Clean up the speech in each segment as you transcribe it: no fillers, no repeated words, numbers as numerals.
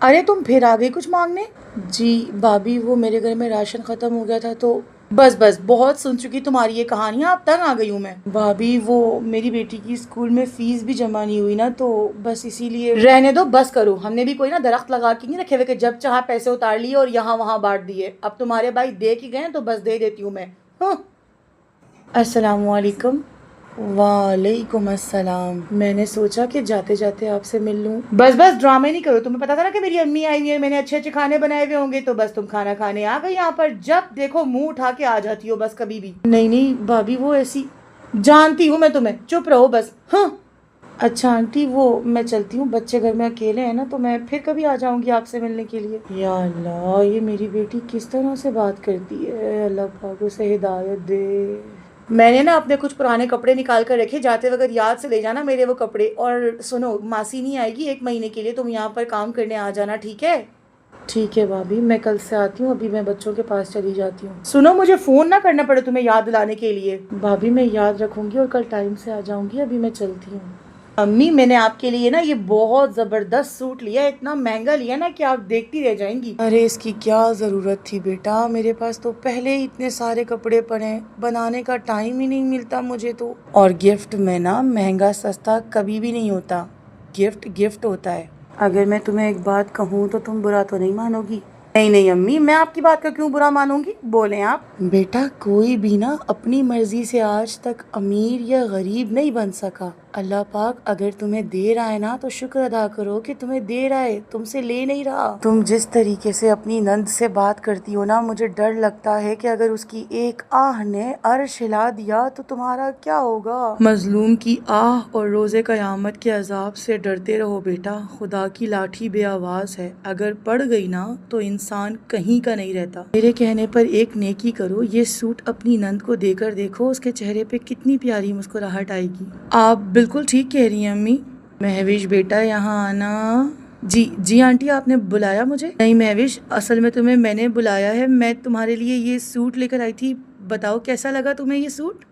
ارے تم پھر آ گئی کچھ مانگنے؟ جی بھابھی وہ میرے گھر میں راشن ختم ہو گیا تھا تو بس بس بہت سن چکی تمہاری یہ کہانیاں، اب تنگ آ گئی ہوں میں۔ بھابھی وہ میری بیٹی کی اسکول میں فیس بھی جمع نہیں ہوئی نا، تو بس اسی لیے۔ رہنے دو، بس کرو، ہم نے بھی کوئی نا درخت لگا کے نہیں رکھے ہوئے کہ جب چاہا پیسے اتار لیے اور یہاں وہاں بانٹ دیے۔ اب تمہارے بھائی دے کے گئے تو بس دے دیتی ہوں میں۔ السلام علیکم۔ وعلیکم السلام۔ میں نے سوچا کہ جاتے جاتے آپ سے مل لوں۔ بس بس ڈرامے نہیں کرو، تمہیں پتا تھا نا کہ میری امی آئی ہوئی ہے، میں نے اچھے اچھے کھانے بنائے ہوئے ہوں گے، تو بس تم کھانا کھانے آ گئی یہاں پر، جب دیکھو منہ اٹھا کے آ جاتی ہو بس کبھی بھی۔ نہیں نہیں بھابھی وہ ایسی، جانتی ہوں میں تمہیں، چپ رہو بس۔ ہاں اچھا آنٹی وہ میں چلتی ہوں، بچے گھر میں اکیلے ہیں نا، تو میں پھر کبھی آ جاؤں گی آپ سے ملنے کے لیے۔ یا اللہ یہ میری بیٹی کس طرح سے بات کرتی ہے، اللہ پاک اسے ہدایت دے۔ میں نے نا اپنے کچھ پرانے کپڑے نکال کر رکھے، جاتے وقت یاد سے لے جانا میرے وہ کپڑے، اور سنو ماسی نہیں آئے گی 1 مہینے کے لیے، تم یہاں پر کام کرنے آ جانا، ٹھیک ہے؟ ٹھیک ہے بھابھی، میں کل سے آتی ہوں، ابھی میں بچوں کے پاس چلی جاتی ہوں۔ سنو مجھے فون نہ کرنا پڑے تمہیں یاد دلانے کے لیے۔ بھابھی میں یاد رکھوں گی اور کل ٹائم سے آ جاؤں گی، ابھی میں چلتی ہوں۔ امی میں نے آپ کے لیے نا یہ بہت زبردست سوٹ لیا ہے، اتنا مہنگا لیا نا کہ آپ دیکھتی رہ جائیں گی۔ ارے اس کی کیا ضرورت تھی بیٹا، میرے پاس تو پہلے ہی اتنے سارے کپڑے پڑے، بنانے کا ٹائم ہی نہیں ملتا مجھے تو۔ اور گفٹ میں نا مہنگا سستا کبھی بھی نہیں ہوتا، گفٹ گفٹ ہوتا ہے۔ اگر میں تمہیں ایک بات کہوں تو تم برا تو نہیں مانو گی؟ نہیں نہیں امی، میں آپ کی بات کا کیوں برا مانوں گی، بولیں آپ۔ بیٹا کوئی بھی نا اپنی مرضی سے آج تک امیر یا غریب نہیں بن سکا، اللہ پاک اگر تمہیں دے رہا ہے نا تو شکر ادا کرو کہ تمہیں دے رہا ہے، تم سے لے نہیں رہا۔ تم جس طریقے سے اپنی نند سے بات کرتی ہو نا، مجھے ڈر لگتا ہے کہ اگر اس کی ایک آہ نے عرش ہلا دیا تو تمہارا کیا ہوگا۔ مظلوم کی آہ اور روز قیامت کے عذاب سے ڈرتے رہو بیٹا، خدا کی لاٹھی بے آواز ہے، اگر پڑ گئی نا تو انسان کہیں کا نہیں رہتا۔ میرے کہنے پر ایک نیکی کرو، یہ سوٹ اپنی نند کو دے کر دیکھو، اس کے چہرے پہ کتنی پیاری مسکراہٹ آئے گی۔ آپ بالکل ٹھیک کہہ رہی ہیں امی۔ مہوش بیٹا یہاں آنا۔ جی آنٹی، آپ نے بلایا مجھے؟ نہیں مہوش، اصل میں تمہیں میں نے بلایا ہے، میں تمہارے لیے یہ سوٹ لے کر آئی تھی، بتاؤ کیسا لگا تمہیں یہ سوٹ؟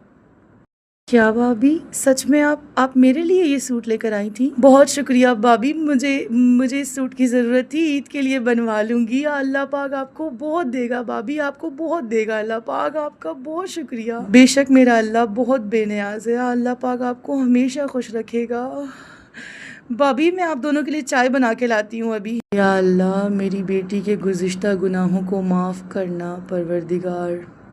کیا بھابھی سچ میں آپ میرے لیے یہ سوٹ لے کر آئی تھی؟ بہت شکریہ بھابھی، مجھے اس سوٹ کی ضرورت تھی، عید کے لیے بنوا لوں گی، اللہ پاک آپ کو بہت دے گا بھابھی، آپ کو بہت دے گا اللہ پاک، آپ کا بہت شکریہ۔ بے شک میرا اللہ بہت بے نیاز ہے، اللہ پاک آپ کو ہمیشہ خوش رکھے گا۔ بھابھی میں آپ دونوں کے لیے چائے بنا کے لاتی ہوں ابھی۔ یا اللہ میری بیٹی کے گزشتہ گناہوں کو معاف کرنا پروردگار۔